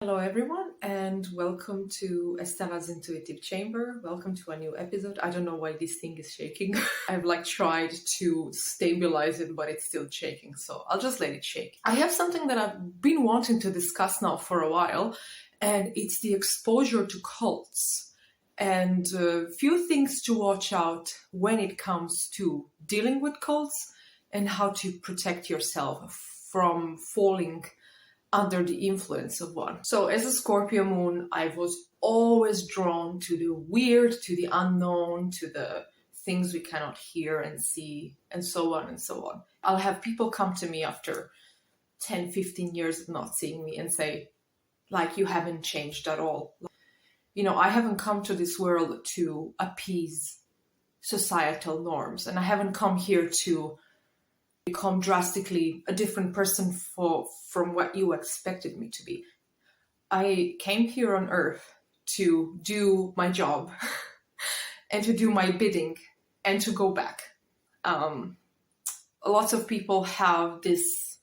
Hello, everyone, and welcome to Estella's Intuitive Chamber. Welcome to a new episode. I don't know why this thing is shaking. I've tried to stabilize it, but it's still shaking, so I'll just let it shake. I have something that I've been wanting to discuss now for a while, and it's the exposure to cults and a few things to watch out when it comes to dealing with cults and how to protect yourself from falling under the influence of one. So as a Scorpio moon, I was always drawn to the weird, to the unknown, to the things we cannot hear and see, and so on and so on. I'll have people come to me after 10, 15 years of not seeing me and say, you haven't changed at all. I haven't come to this world to appease societal norms, and I haven't come here to become drastically a different person from what you expected me to be. I came here on earth to do my job and to do my bidding and to go back. Lots of people have this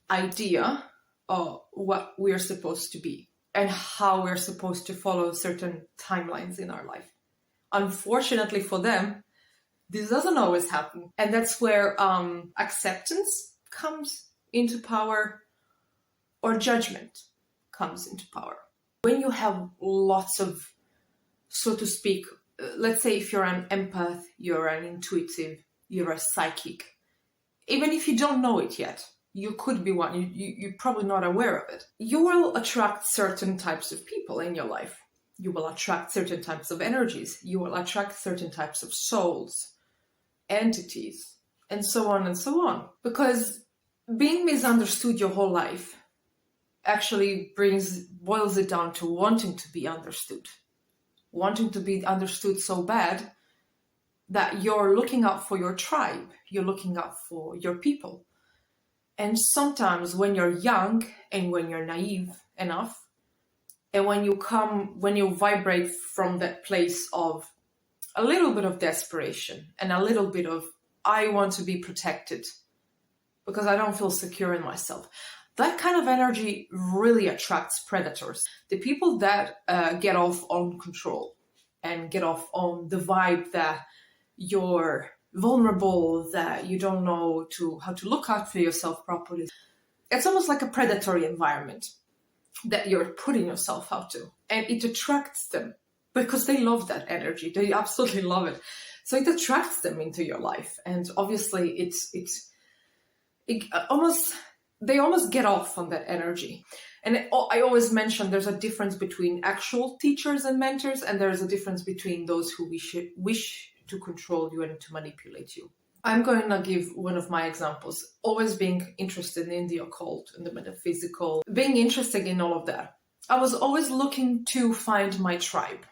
idea of what we're supposed to be and how we're supposed to follow certain timelines in our life. Unfortunately for them, this doesn't always happen. And that's where acceptance comes into power or judgment comes into power. When you have lots of, so to speak, let's say if you're an empath, you're an intuitive, you're a psychic, even if you don't know it yet, you could be one, you're probably not aware of it. You will attract certain types of people in your life. You will attract certain types of energies. You will attract certain types of souls, entities, and so on and so on. Because being misunderstood your whole life actually boils it down to wanting to be understood. Wanting to be understood so bad that you're looking out for your tribe, you're looking out for your people. And sometimes when you're young and when you're naive enough, and when you vibrate from that place of a little bit of desperation and a little bit of, I want to be protected because I don't feel secure in myself. That kind of energy really attracts predators. The people that get off on control and get off on the vibe that you're vulnerable, that you don't know how to look out for yourself properly. It's almost like a predatory environment that you're putting yourself out to, and it attracts them. Because they love that energy. They absolutely love it. So it attracts them into your life. And obviously they almost get off on that energy. And I always mention there's a difference between actual teachers and mentors, and there's a difference between those who wish to control you and to manipulate you. I'm going to give one of my examples. Always being interested in the occult and the metaphysical, being interested in all of that. I was always looking to find my tribe.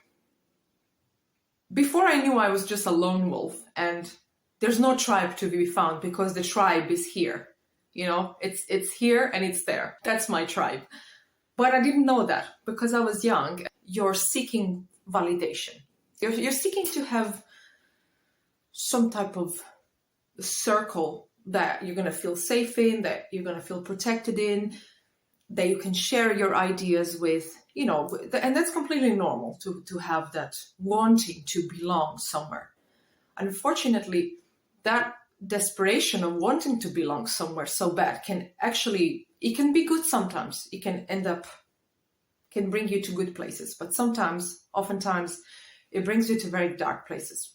Before I knew I was just a lone wolf, and there's no tribe to be found because the tribe is here. It's here and it's there. That's my tribe. But I didn't know that because I was young. You're seeking validation. You're seeking to have some type of circle that you're going to feel safe in, that you're going to feel protected in, that you can share your ideas with, and that's completely normal to have that wanting to belong somewhere. Unfortunately, that desperation of wanting to belong somewhere so bad can be good sometimes. It can bring you to good places, but oftentimes, it brings you to very dark places.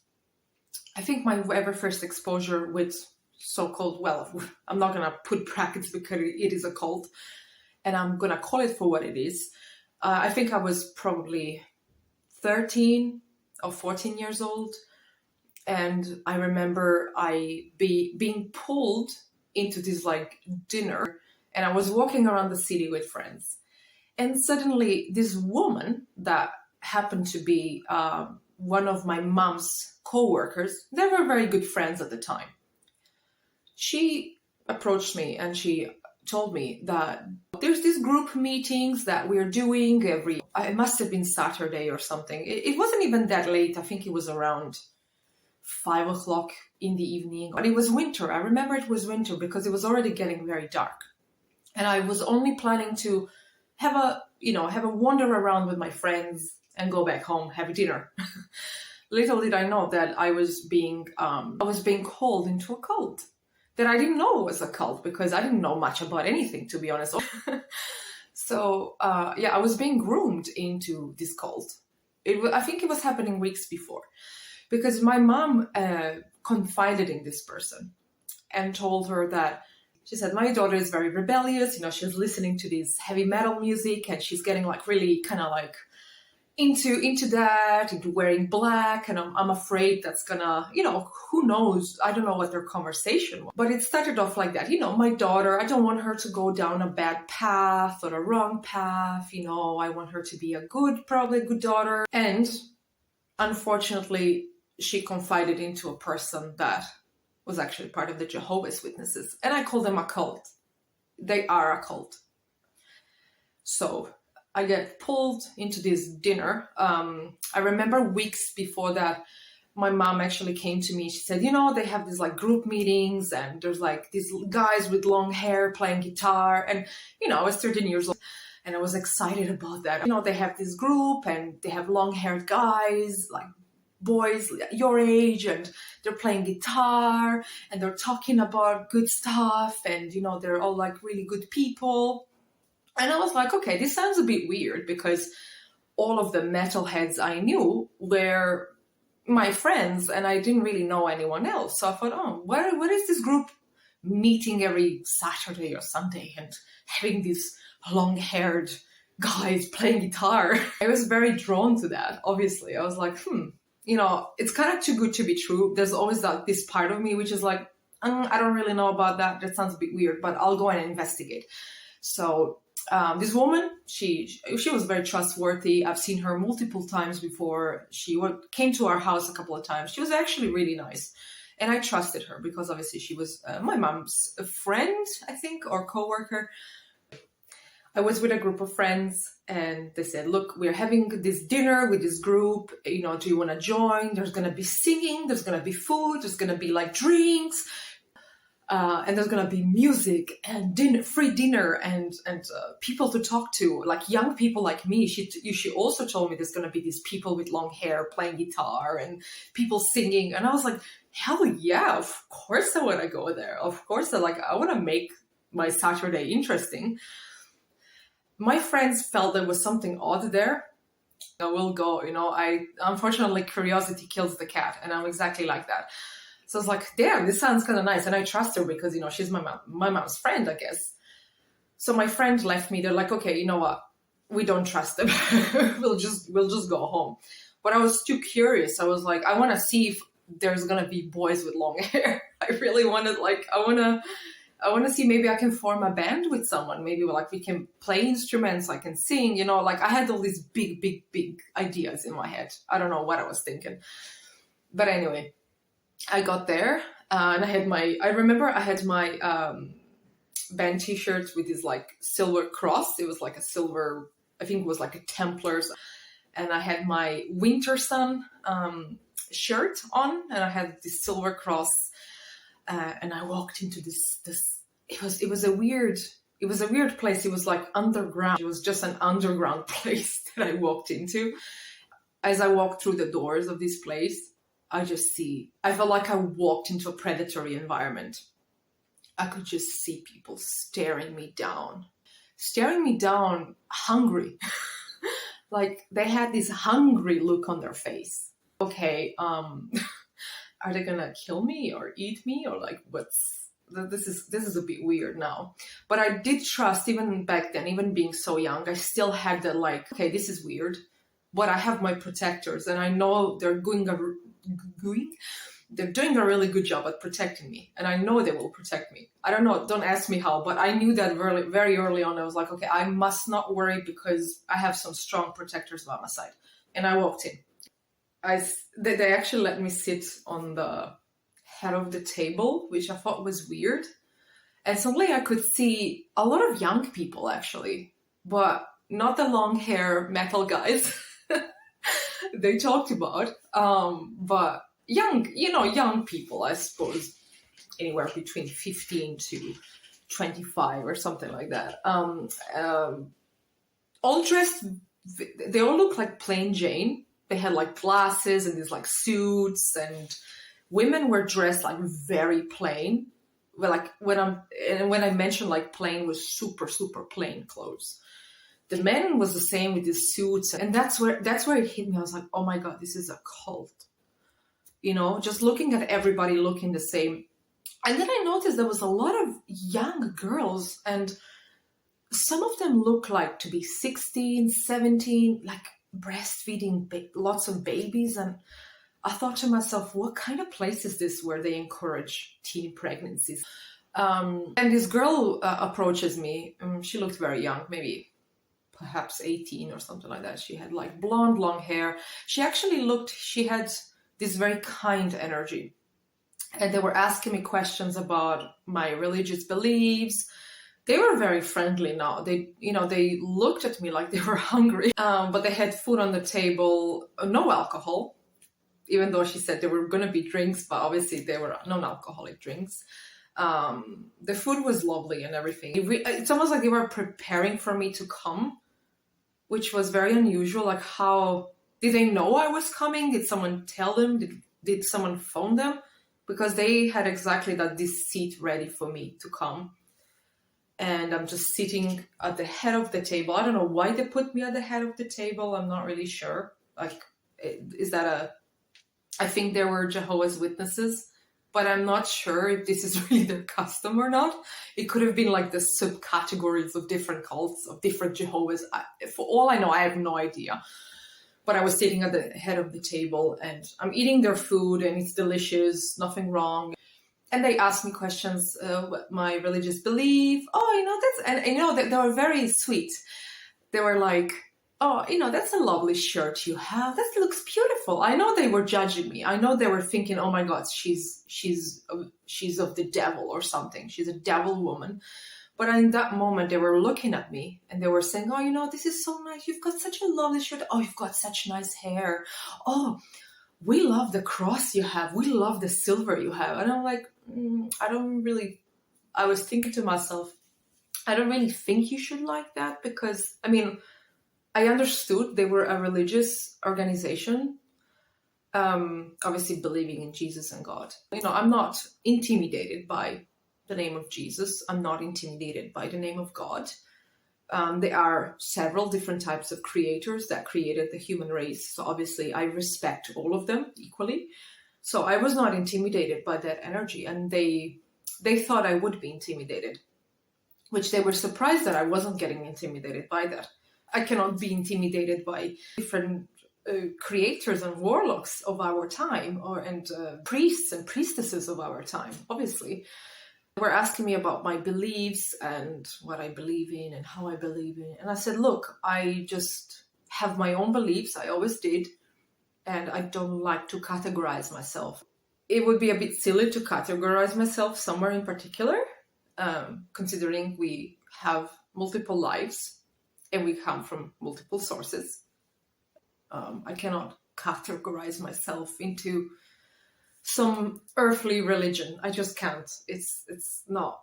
I think my ever first exposure with so-called, I'm not going to put brackets because it is a cult, and I'm going to call it for what it is. I think I was probably 13 or 14 years old. And I remember being pulled into this dinner, and I was walking around the city with friends. And suddenly this woman that happened to be one of my mom's co-workers, they were very good friends at the time. She approached me and she told me that there's these group meetings that we're doing it must have been Saturday or something. It wasn't even that late. I think it was around 5 o'clock in the evening. But it was winter. I remember it was winter because it was already getting very dark. And I was only planning to have a wander around with my friends and go back home, have dinner. Little did I know that I was being called into a cult that I didn't know was a cult, because I didn't know much about anything, to be honest. So I was being groomed into this cult. I think it was happening weeks before, because my mom confided in this person and told her that, she said, my daughter is very rebellious. She's listening to this heavy metal music, and she's getting like really kind of like into wearing black, and I'm afraid that's gonna, who knows, I don't know what their conversation was, but it started off like that. My daughter, I don't want her to go down a bad path or a wrong path. I want her to be probably a good daughter. And unfortunately, she confided into a person that was actually part of the Jehovah's Witnesses, and I call them a cult. They are a cult. So I get pulled into this dinner. I remember weeks before that, my mom actually came to me. She said, they have these like group meetings, and there's like these guys with long hair playing guitar. And, I was 13 years old, and I was excited about that. They have this group, and they have long haired guys, like boys your age, and they're playing guitar, and they're talking about good stuff. And, they're all like really good people. And I was like, okay, this sounds a bit weird, because all of the metalheads I knew were my friends, and I didn't really know anyone else. So I thought, oh, what is this group meeting every Saturday or Sunday and having these long-haired guys playing guitar? I was very drawn to that, obviously. I was like, it's kind of too good to be true. There's always this part of me which is like, I don't really know about that. That sounds a bit weird, but I'll go and investigate. So this woman, she was very trustworthy. I've seen her multiple times before. She came to our house a couple of times. She was actually really nice. And I trusted her because obviously she was my mom's friend, I think, or coworker. I was with a group of friends, and they said, look, we're having this dinner with this group. Do you want to join? There's going to be singing. There's going to be food. There's going to be like drinks. And there's gonna be music and free dinner, and people to talk to, like young people like me. She also told me there's gonna be these people with long hair playing guitar and people singing, and I was like, hell yeah, of course I want to go there. Of course, I want to make my Saturday interesting. My friends felt there was something odd there. I will go. Unfortunately, curiosity kills the cat, and I'm exactly like that. So I was like, damn, this sounds kind of nice. And I trust her because, she's my mom's friend, I guess. So my friend left me. They're like, okay, you know what? We don't trust them. we'll just go home. But I was too curious. I was like, I want to see if there's going to be boys with long hair. I really wanted, I want to see, maybe I can form a band with someone. Maybe we can play instruments. I can sing, I had all these big, big, big ideas in my head. I don't know what I was thinking. But anyway, I got there, and I remember I had my band t-shirt with this like silver cross. It was like a silver, I think it was like a Templars. And I had my Winter Sun shirt on, and I had this silver cross. And I walked into this, it was a weird place. It was like underground. It was just an underground place that I walked into. As I walked through the doors of this place, I felt like I walked into a predatory environment. I could just see people staring me down, hungry. Like they had this hungry look on their face. Okay, are they gonna kill me or eat me, or like this is a bit weird now. But I did trust, even back then, even being so young, I still had that like, okay, this is weird, but I have my protectors, and I know they're doing a really good job at protecting me, and I know they will protect me. I don't know, don't ask me how, but I knew that very, very early on. I was like, okay, I must not worry because I have some strong protectors by my side. And I walked in. They actually let me sit on the head of the table, which I thought was weird. And suddenly I could see a lot of young people actually, but not the long hair metal guys they talked about, but young people, I suppose, anywhere between 15 to 25 or something like that. all dressed, they all look like plain Jane. They had like glasses and these like suits, and women were dressed like very plain. Well, like when I mentioned like plain, was super, super plain clothes. The men was the same with these suits, and that's where it hit me. I was like, oh my God, this is a cult. Just looking at everybody looking the same. And then I noticed there was a lot of young girls, and some of them look like to be 16, 17, like breastfeeding lots of babies. And I thought to myself, what kind of place is this where they encourage teen pregnancies? And this girl approaches me. She looked very young, maybe perhaps 18 or something like that. She had like blonde, long hair. She had this very kind energy. And they were asking me questions about my religious beliefs. They were very friendly now. They looked at me like they were hungry, but they had food on the table, no alcohol, even though she said there were going to be drinks, but obviously they were non-alcoholic drinks. The food was lovely and everything. It's almost like they were preparing for me to come, which was very unusual. Like, how did they know I was coming? Did someone tell them? Did someone phone them? Because they had exactly this seat ready for me to come. And I'm just sitting at the head of the table. I don't know why they put me at the head of the table. I'm not really sure. Like, I think there were Jehovah's Witnesses, but I'm not sure if this is really their custom or not. It could have been like the subcategories of different cults, of different Jehovah's. For all I know, I have no idea. But I was sitting at the head of the table, and I'm eating their food, and it's delicious, nothing wrong. And they asked me questions, what my religious belief. They were very sweet. They were like, oh, that's a lovely shirt you have. That looks beautiful. I know they were judging me. I know they were thinking, oh my God, she's of the devil or something. She's a devil woman. But in that moment, they were looking at me and they were saying, oh, this is so nice. You've got such a lovely shirt. Oh, you've got such nice hair. Oh, we love the cross you have. We love the silver you have. And I'm like, I was thinking to myself, I don't really think you should like that, because, I understood they were a religious organization, obviously believing in Jesus and God. I'm not intimidated by the name of Jesus. I'm not intimidated by the name of God. There are several different types of creators that created the human race. So obviously I respect all of them equally. So I was not intimidated by that energy, and they thought I would be intimidated, which they were surprised that I wasn't getting intimidated by that. I cannot be intimidated by different creators and warlocks of our time, and priests and priestesses of our time, obviously. They were asking me about my beliefs and what I believe in and how I believe in. And I said, look, I just have my own beliefs. I always did. And I don't like to categorize myself. It would be a bit silly to categorize myself somewhere in particular, considering we have multiple lives and we come from multiple sources. I cannot categorize myself into some earthly religion. I just can't. It's not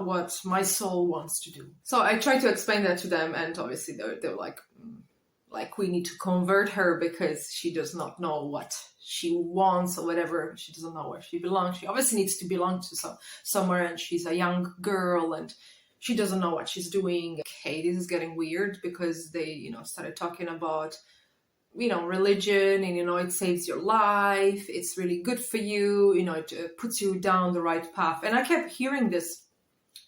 what my soul wants to do. So I tried to explain that to them, and obviously they were like, we need to convert her because she does not know what she wants or whatever. She doesn't know where she belongs. She obviously needs to belong to somewhere, and she's a young girl and she doesn't know what she's doing. Okay, this is getting weird, because they, started talking about, religion, and, it saves your life. It's really good for you. It puts you down the right path. And I kept hearing this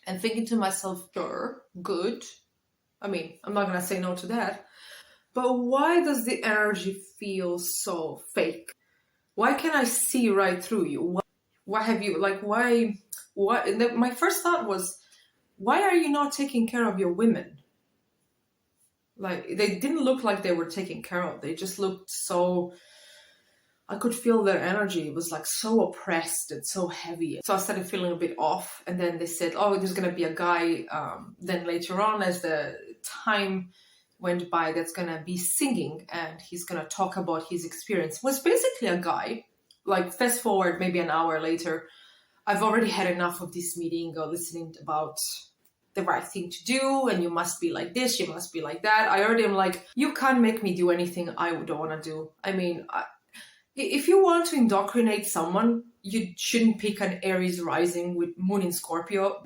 and thinking to myself, sure, good. I'm not going to say no to that. But why does the energy feel so fake? Why can't I see right through you? Why have you, why? My first thought was, why are you not taking care of your women? They didn't look like they were taken care of. They just looked so, I could feel their energy. It was so oppressed and so heavy. So I started feeling a bit off. And then they said, oh, there's going to be a guy then later on, as the time went by, that's going to be singing, and he's going to talk about his experience. It was basically a guy, fast forward maybe an hour later, I've already had enough of this meeting or listening about the right thing to do, and you must be like this, you must be like that. I already am like, you can't make me do anything I don't want to do. I mean, if you want to indoctrinate someone, you shouldn't pick an Aries rising with moon in Scorpio.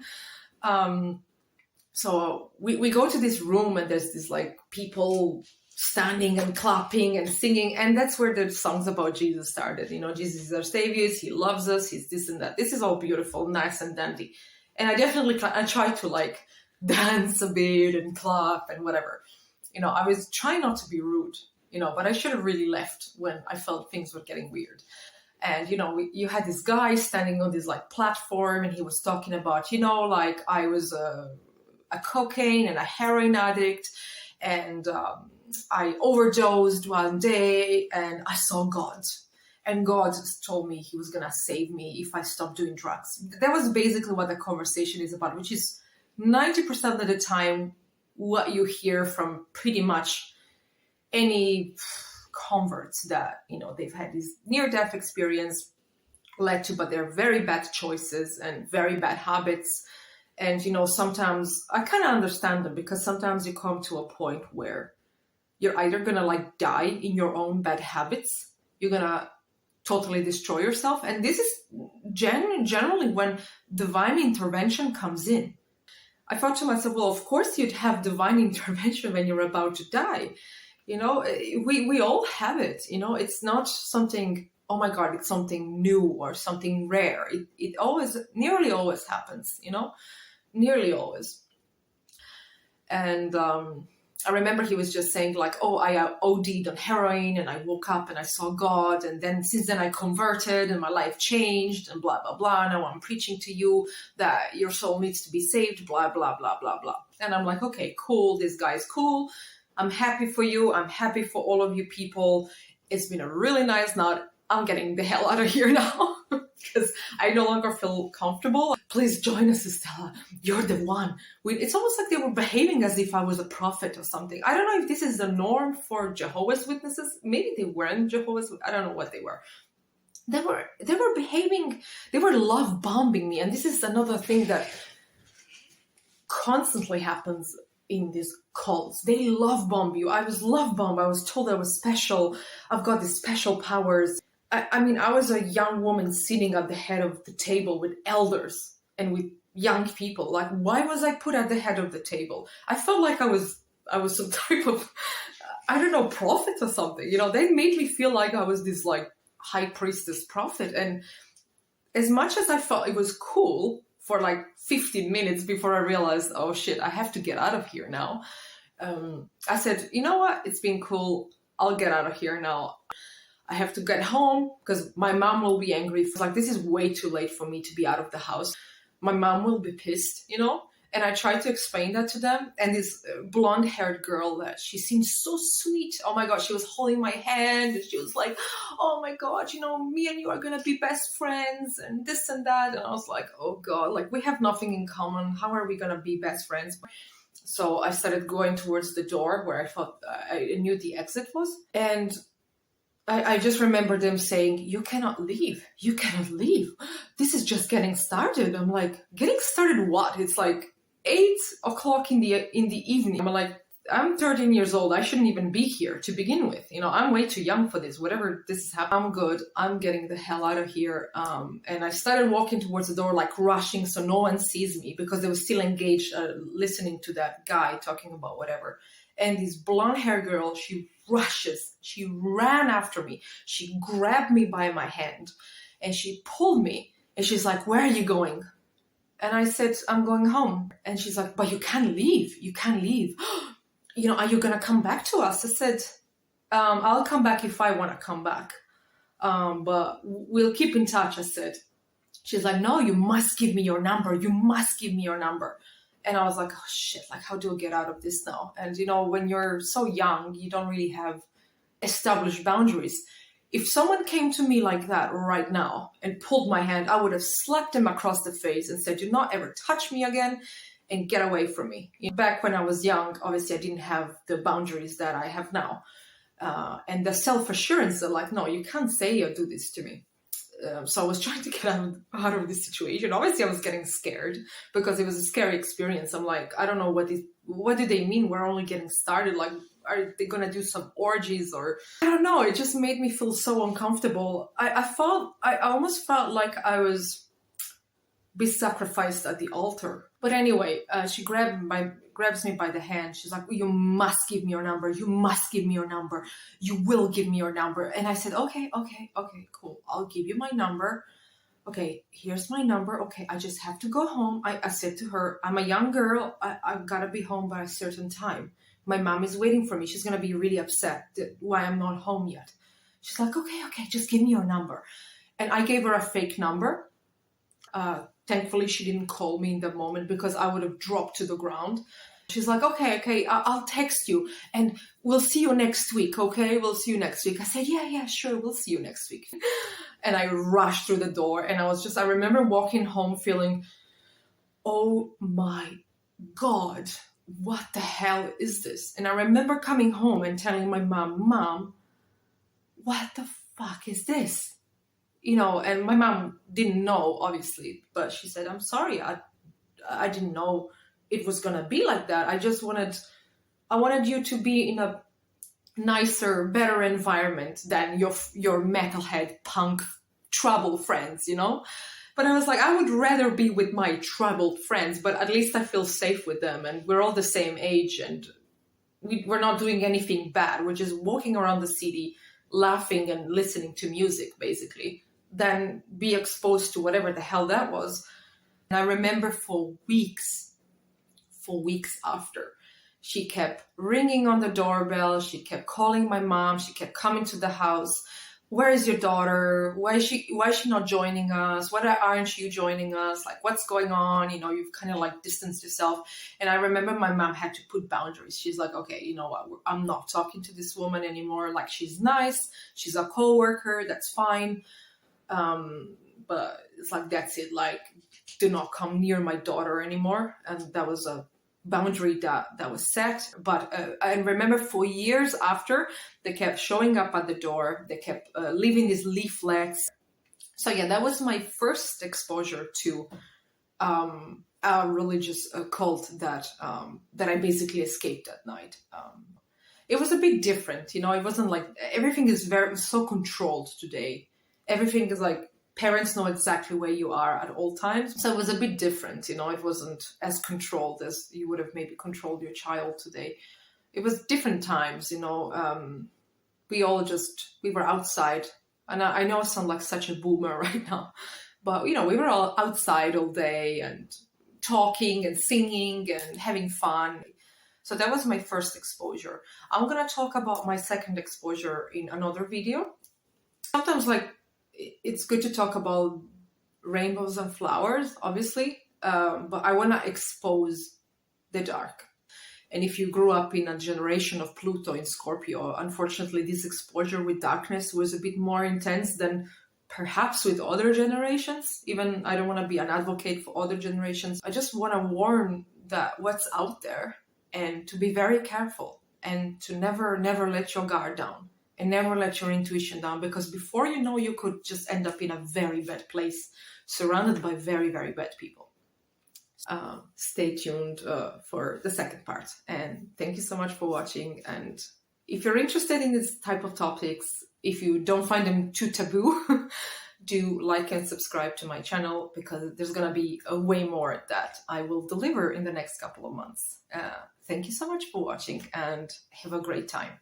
So we go to this room, and there's this like people standing and clapping and singing, and that's where the songs about Jesus started. You know, Jesus is our savior, he loves us, he's this and that. This is all beautiful, nice and dandy. And I tried to like dance a bit and clap and whatever. You know, I was trying not to be rude, you know, but I should have really left when I felt things were getting weird. And, you know, you had this guy standing on this like platform, and he was talking about, you know, like I was a cocaine and a heroin addict, and I overdosed one day, and I saw God. And God told me he was going to save me if I stopped doing drugs. That was basically what the conversation is about, which is 90% of the time what you hear from pretty much any converts that, you know, they've had this near-death experience led to, but they're very bad choices and very bad habits. And, you know, sometimes I kind of understand them, because sometimes you come to a point where you're either going to like die in your own bad habits, you're going to totally destroy yourself. And this is generally when divine intervention comes in. I thought to myself, well, of course you'd have divine intervention when you're about to die. You know, we all have it. You know, it's not something, oh my God, it's something new or something rare. It nearly always happens, you know, nearly always. And I remember he was just saying like, oh, I OD'd on heroin, and I woke up and I saw God, and then since then I converted and my life changed, and blah, blah, blah. Now I'm preaching to you that your soul needs to be saved, blah, blah, blah, blah, blah. And I'm like, okay, cool. This guy's cool. I'm happy for you. I'm happy for all of you people. It's been a really nice night. I'm getting the hell out of here now because I no longer feel comfortable. Please join us, Estella. You're the one. It's almost like they were behaving as if I was a prophet or something. I don't know if this is the norm for Jehovah's Witnesses. Maybe they weren't Jehovah's. I don't know what they were. They were behaving. They were love bombing me, and this is another thing that constantly happens in these cults. They love bomb you. I was love bombed. I was told I was special. I've got these special powers. I mean, I was a young woman sitting at the head of the table with elders and with young people. Like, why was I put at the head of the table? I felt like I was some type of, I don't know, prophet or something. You know, they made me feel like I was this like high priestess prophet. And as much as I felt it was cool for like 15 minutes before I realized, oh shit, I have to get out of here now. I said, you know what? It's been cool. I'll get out of here now. I have to get home because my mom will be angry. It's like, this is way too late for me to be out of the house. My mom will be pissed, you know? And I tried to explain that to them. And this blonde-haired girl, that she seemed so sweet. Oh my God, she was holding my hand. And she was like, oh my God, you know, me and you are going to be best friends and this and that. And I was like, oh God, like we have nothing in common. How are we going to be best friends? So I started going towards the door where I thought I knew the exit was. And I just remember them saying, you cannot leave. You cannot leave. This is just getting started. I'm like, getting started what? It's like 8 o'clock in the evening. I'm like, I'm 13 years old. I shouldn't even be here to begin with. You know, I'm way too young for this. Whatever this is happening, I'm good. I'm getting the hell out of here. And I started walking towards the door, like rushing so no one sees me, because they were still engaged listening to that guy talking about whatever. And this blonde hair girl, she ran after me. She grabbed me by my hand and she pulled me. And she's like, where are you going? And I said, I'm going home. And she's like, but you can't leave. You can't leave. You know, are you going to come back to us? I said, I'll come back if I want to come back. But we'll keep in touch, I said. She's like, no, you must give me your number. You must give me your number. And I was like, oh shit, like how do I get out of this now? And you know, when you're so young, you don't really have established boundaries. If someone came to me like that right now and pulled my hand, I would have slapped him across the face and said, do not ever touch me again and get away from me. Back when I was young, obviously I didn't have the boundaries that I have now. And the self-assurance that like, no, you can't say or do this to me. So I was trying to get out of this situation. Obviously, I was getting scared because it was a scary experience. I'm like, I don't know what do they mean? We're only getting started. Like, are they gonna do some orgies or I don't know? It just made me feel so uncomfortable. I almost felt like I was be sacrificed at the altar. But anyway, she grabs me by the hand. She's like, you must give me your number. You must give me your number. You will give me your number. And I said, okay, cool. I'll give you my number. Okay, here's my number. Okay, I just have to go home. I said to her, I'm a young girl. I've got to be home by a certain time. My mom is waiting for me. She's going to be really upset why I'm not home yet. She's like, okay, just give me your number. And I gave her a fake number. Thankfully, she didn't call me in the moment because I would have dropped to the ground. She's like, okay, I'll text you and we'll see you next week, okay? We'll see you next week. I said, yeah, sure, we'll see you next week. And I rushed through the door and I remember walking home feeling, oh my God, what the hell is this? And I remember coming home and telling my mom, what the fuck is this? And my mom didn't know, obviously, but she said, I'm sorry, I didn't know it was going to be like that. I wanted you to be in a nicer, better environment than your metalhead punk trouble friends, But I was like, I would rather be with my troubled friends, but at least I feel safe with them and we're all the same age and we're not doing anything bad. We're just walking around the city, laughing and listening to music, basically. Then be exposed to whatever the hell that was. And I remember for weeks after, she kept ringing on the doorbell. She kept calling my mom. She kept coming to the house. Where is your daughter? Why is she not joining us? Why aren't you joining us? Like, what's going on? You've kind of like distanced yourself. And I remember my mom had to put boundaries. She's like, okay, you know what? I'm not talking to this woman anymore. Like, she's nice. She's a coworker. That's fine. But it's like, that's it. Like, do not come near my daughter anymore. And that was a boundary that was set. But I remember for years after, they kept showing up at the door. They kept leaving these leaflets. So yeah, that was my first exposure to a religious cult that I basically escaped at night. It was a bit different, it wasn't like everything is so controlled today. Everything is like parents know exactly where you are at all times. So it was a bit different, it wasn't as controlled as you would have maybe controlled your child today. It was different times, we were outside. And I know I sound like such a boomer right now, but, we were all outside all day and talking and singing and having fun. So that was my first exposure. I'm going to talk about my second exposure in another video. Sometimes, it's good to talk about rainbows and flowers, obviously, but I want to expose the dark. And if you grew up in a generation of Pluto in Scorpio, unfortunately, this exposure with darkness was a bit more intense than perhaps with other generations. Even I don't want to be an advocate for other generations. I just want to warn that what's out there and to be very careful and to never let your guard down. And never let your intuition down, because before you know, you could just end up in a very bad place, surrounded by very, very bad people. Stay tuned for the second part. And thank you so much for watching. And if you're interested in this type of topics, if you don't find them too taboo, do like and subscribe to my channel, because there's going to be way more that I will deliver in the next couple of months. Thank you so much for watching and have a great time.